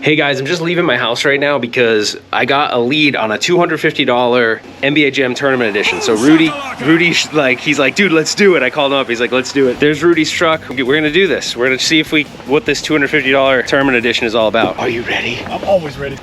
Hey guys, I'm just leaving my house right now because I got a lead on a $250 NBA Jam Tournament Edition. So Rudy's like, he's like, dude, let's do it. I called him up, he's like, let's do it. There's Rudy's truck. We're gonna do this. We're gonna see what this $250 Tournament Edition is all about. Are you ready? I'm always ready.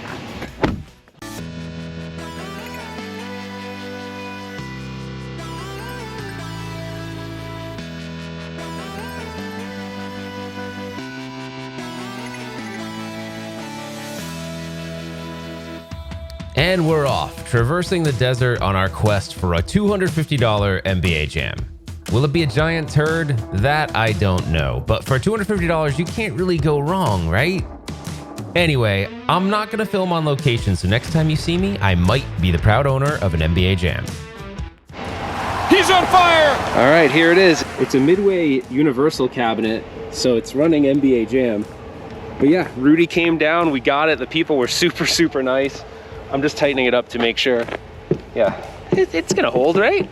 And we're off, traversing the desert on our quest for a $250 NBA Jam. Will it be a giant turd? That I don't know, but for $250 you can't really go wrong, right? Anyway, I'm not gonna film on location, so next time you see me, I might be the proud owner of an NBA Jam. He's on fire! All right, here it is. It's a Midway Universal cabinet, so it's running NBA Jam. But yeah, Rudy came down, we got it. The people were super, super nice. I'm just tightening it up to make sure. Yeah, it's gonna hold, right?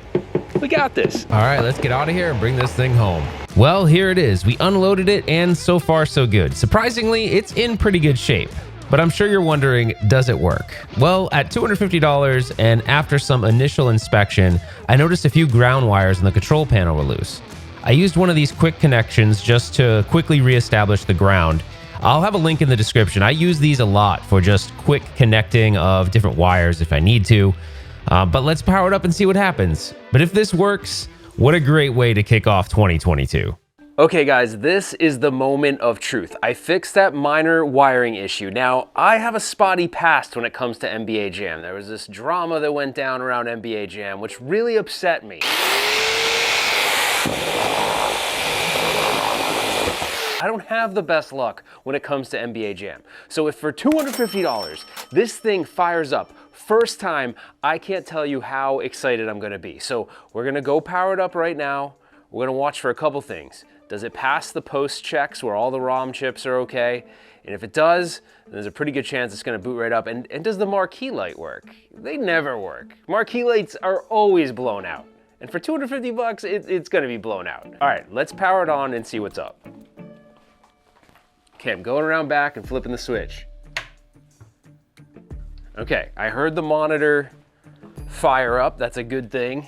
We got this. All right, let's get out of here and bring this thing home. Well, here it is. We unloaded it and so far so good. Surprisingly, it's in pretty good shape. But I'm sure you're wondering, does it work? Well, at $250 and after some initial inspection, I noticed a few ground wires in the control panel were loose. I used one of these quick connections just to quickly reestablish the ground. I'll have a link in the description. I use these a lot for just quick connecting of different wires if I need to. But let's power it up and see what happens. But if this works, what a great way to kick off 2022. Okay guys, this is the moment of truth. I fixed that minor wiring issue. Now, I have a spotty past when it comes to NBA Jam. There was this drama that went down around NBA Jam, which really upset me. I don't have the best luck when it comes to NBA Jam. So if for $250, this thing fires up, first time, I can't tell you how excited I'm gonna be. So we're gonna go power it up right now. We're gonna watch for a couple things. Does it pass the post checks where all the ROM chips are okay? And if it does, then there's a pretty good chance it's gonna boot right up. And does the marquee light work? They never work. Marquee lights are always blown out. And for 250 bucks, it's gonna be blown out. All right, let's power it on and see what's up. Okay, I'm going around back and flipping the switch. Okay, I heard the monitor fire up, that's a good thing.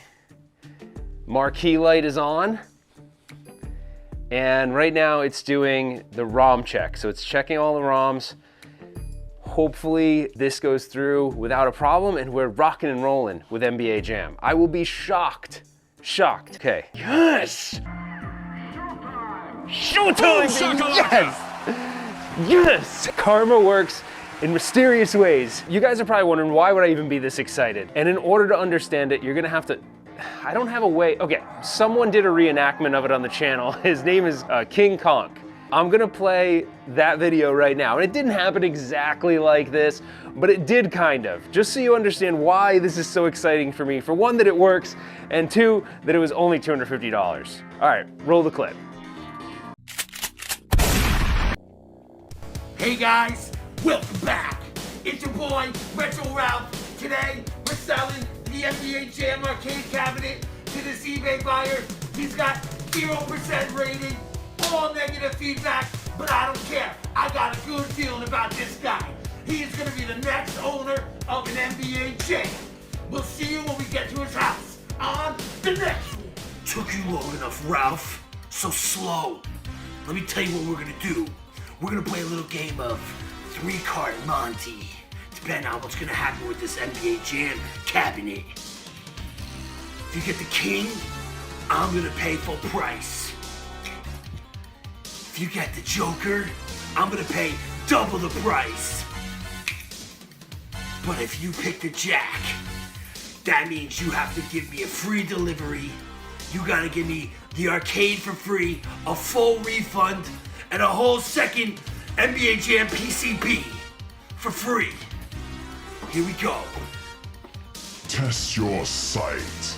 Marquee light is on. And right now it's doing the ROM check. So it's checking all the ROMs. Hopefully this goes through without a problem and we're rocking and rolling with NBA Jam. I will be shocked. Shocked. Okay. Yes! Showtime! Yes! Yes! Karma works in mysterious ways. You guys are probably wondering, why would I even be this excited? And in order to understand it, you're gonna have to, I don't have a way, okay, someone did a reenactment of it on the channel. His name is King Konk. I'm gonna play that video right now. And it didn't happen exactly like this, but it did kind of. Just so you understand why this is so exciting for me. For one, that it works, and two, that it was only $250. All right, roll the clip. Hey guys, welcome back. It's your boy, Retro Ralph. Today, we're selling the NBA Jam arcade cabinet to this eBay buyer. He's got 0% rating, all negative feedback, but I don't care. I got a good feeling about this guy. He is gonna be the next owner of an NBA Jam. We'll see you when we get to his house on the next one. Took you long enough, Ralph. So slow. Let me tell you what we're gonna do. We're gonna play a little game of 3-card Monty, depending on what's gonna happen with this NBA Jam cabinet. If you get the king, I'm gonna pay full price. If you get the joker, I'm gonna pay double the price. But if you pick the jack, that means you have to give me a free delivery. You gotta give me the arcade for free, a full refund, and a whole second NBA Jam PCB for free. Here we go. Test your sight.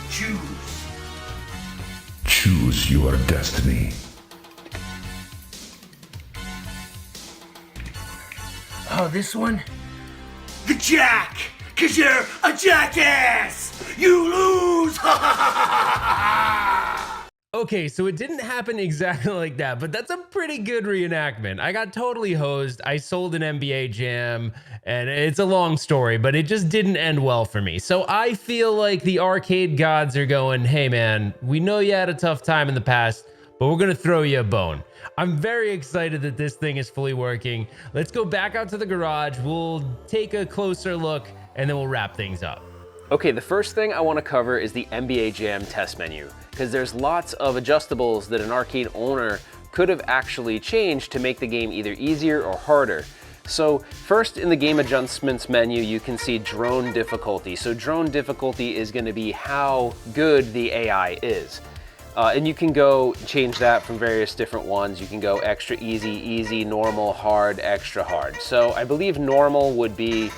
Choose. Choose your destiny. Oh, this one? The jack! 'Cause you're a jackass! You lose! Ha ha ha ha ha! Okay, so it didn't happen exactly like that, but that's a pretty good reenactment. I got totally hosed. I sold an NBA Jam, and it's a long story, but it just didn't end well for me. So I feel like the arcade gods are going, hey man, we know you had a tough time in the past, but we're gonna throw you a bone. I'm very excited that this thing is fully working. Let's go back out to the garage. We'll take a closer look, and then we'll wrap things up. Okay, the first thing I want to cover is the NBA Jam test menu, because there's lots of adjustables that an arcade owner could have actually changed to make the game either easier or harder. So first in the game adjustments menu, you can see drone difficulty. So drone difficulty is going to be how good the AI is. And you can go change that from various different ones. You can go extra easy, easy, normal, hard, extra hard. So I believe normal would be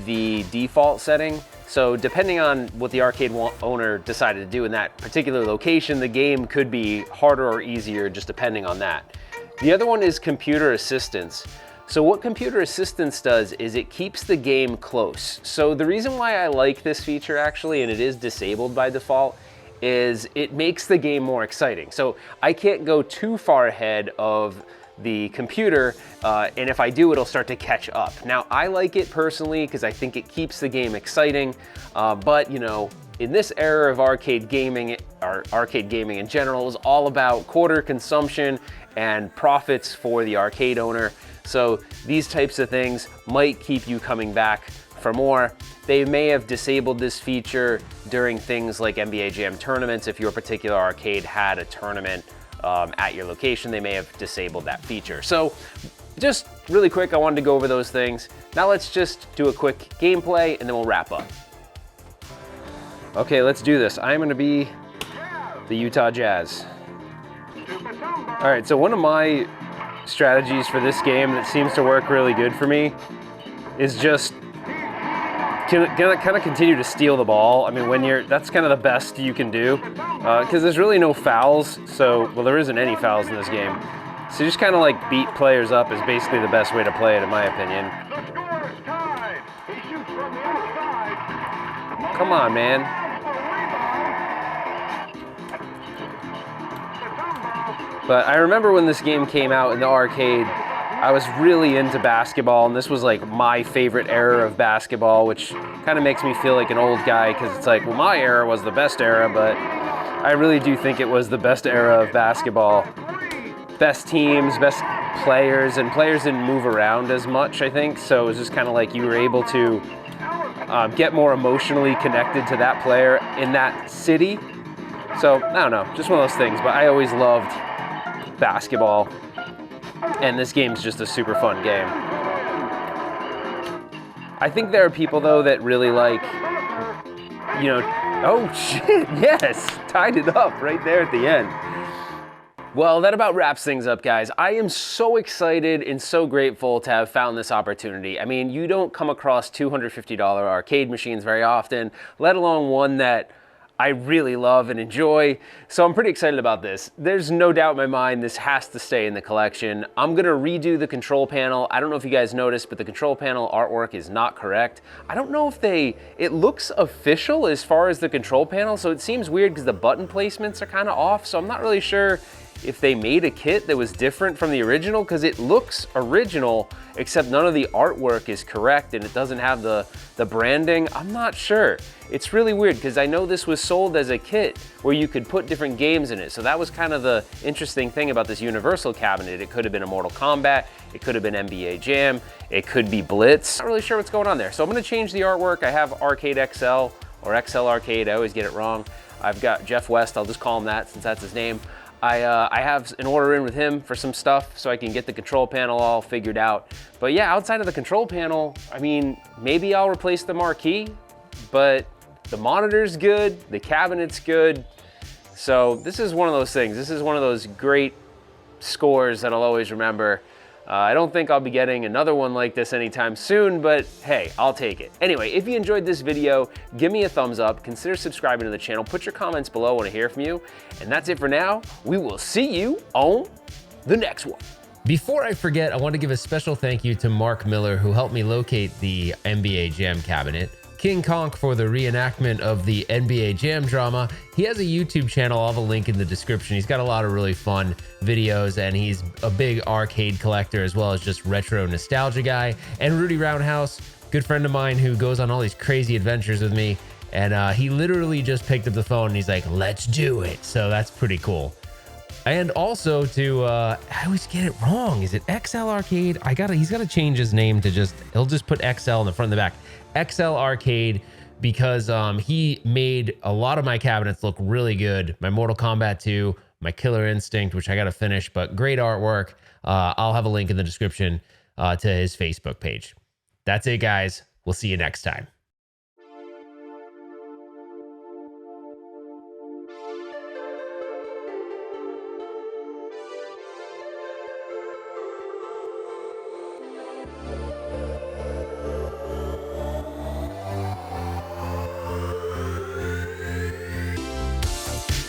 the default setting. So depending on what the arcade owner decided to do in that particular location, the game could be harder or easier just depending on that. The other one is computer assistance. So what computer assistance does is it keeps the game close. So the reason why I like this feature actually, and it is disabled by default, is it makes the game more exciting. So I can't go too far ahead of the computer, and if I do, it'll start to catch up. Now, I like it personally because I think it keeps the game exciting, but you know, in this era of arcade gaming, or arcade gaming in general, is all about quarter consumption and profits for the arcade owner. So these types of things might keep you coming back for more. They may have disabled this feature during things like NBA Jam tournaments. If your particular arcade had a tournament at your location, they may have disabled that feature. So just really quick, I wanted to go over those things. Now let's just do a quick gameplay and then we'll wrap up. Okay, let's do this. I'm gonna be the Utah Jazz. All right, so one of my strategies for this game that seems to work really good for me is just gonna kind of continue to steal the ball. I mean, that's kind of the best you can do, because there's really no fouls. So, well, there isn't any fouls in this game. So just kind of like beat players up is basically the best way to play it, in my opinion. Come on, man. But I remember when this game came out in the arcade, I was really into basketball, and this was like my favorite era of basketball, which kind of makes me feel like an old guy, because it's like, well, my era was the best era, but I really do think it was the best era of basketball. Best teams, best players, and players didn't move around as much, I think, so it was just kind of like you were able to get more emotionally connected to that player in that city. So, I don't know, just one of those things, but I always loved basketball. And this game's just a super fun game. I think there are people though that really like, you know, oh shit, yes, tied it up right there at the end. Well, that about wraps things up, guys. I am so excited and so grateful to have found this opportunity. I mean, you don't come across $250 arcade machines very often, let alone one that I really love and enjoy, so I'm pretty excited about this. There's no doubt in my mind this has to stay in the collection. I'm gonna redo the control panel. I don't know if you guys noticed, but the control panel artwork is not correct. I don't know if it looks official as far as the control panel, so it seems weird because the button placements are kind of off, so I'm not really sure if they made a kit that was different from the original, because it looks original, except none of the artwork is correct and it doesn't have the branding. I'm not sure. It's really weird because I know this was sold as a kit where you could put different games in it. So that was kind of the interesting thing about this Universal cabinet. It could have been a Mortal Kombat, it could have been NBA Jam, it could be Blitz. Not really sure what's going on there. So I'm gonna change the artwork. I have Arcade XL or XL Arcade, I always get it wrong. I've got Jeff West, I'll just call him that since that's his name. I have an order in with him for some stuff so I can get the control panel all figured out. But yeah, outside of the control panel, I mean, maybe I'll replace the marquee, but the monitor's good, the cabinet's good. So this is one of those things. This is one of those great scores that I'll always remember. I don't think I'll be getting another one like this anytime soon, but hey, I'll take it. Anyway, if you enjoyed this video, give me a thumbs up, consider subscribing to the channel, put your comments below, I want to hear from you. And that's it for now. We will see you on the next one. Before I forget, I want to give a special thank you to Mark Miller, who helped me locate the NBA Jam cabinet. King Konk for the reenactment of the NBA Jam drama. He has a YouTube channel. I'll have a link in the description. He's got a lot of really fun videos, and he's a big arcade collector as well as just retro nostalgia guy. And Rudy Roundhouse, good friend of mine who goes on all these crazy adventures with me. And he literally just picked up the phone and he's like, let's do it. So that's pretty cool. And also I always get it wrong. Is it XL Arcade? He's got to change his name to he'll just put XL in the front and the back. XL Arcade, because he made a lot of my cabinets look really good. My Mortal Kombat 2, my Killer Instinct, which I got to finish, but great artwork. I'll have a link in the description to his Facebook page. That's it, guys. We'll see you next time.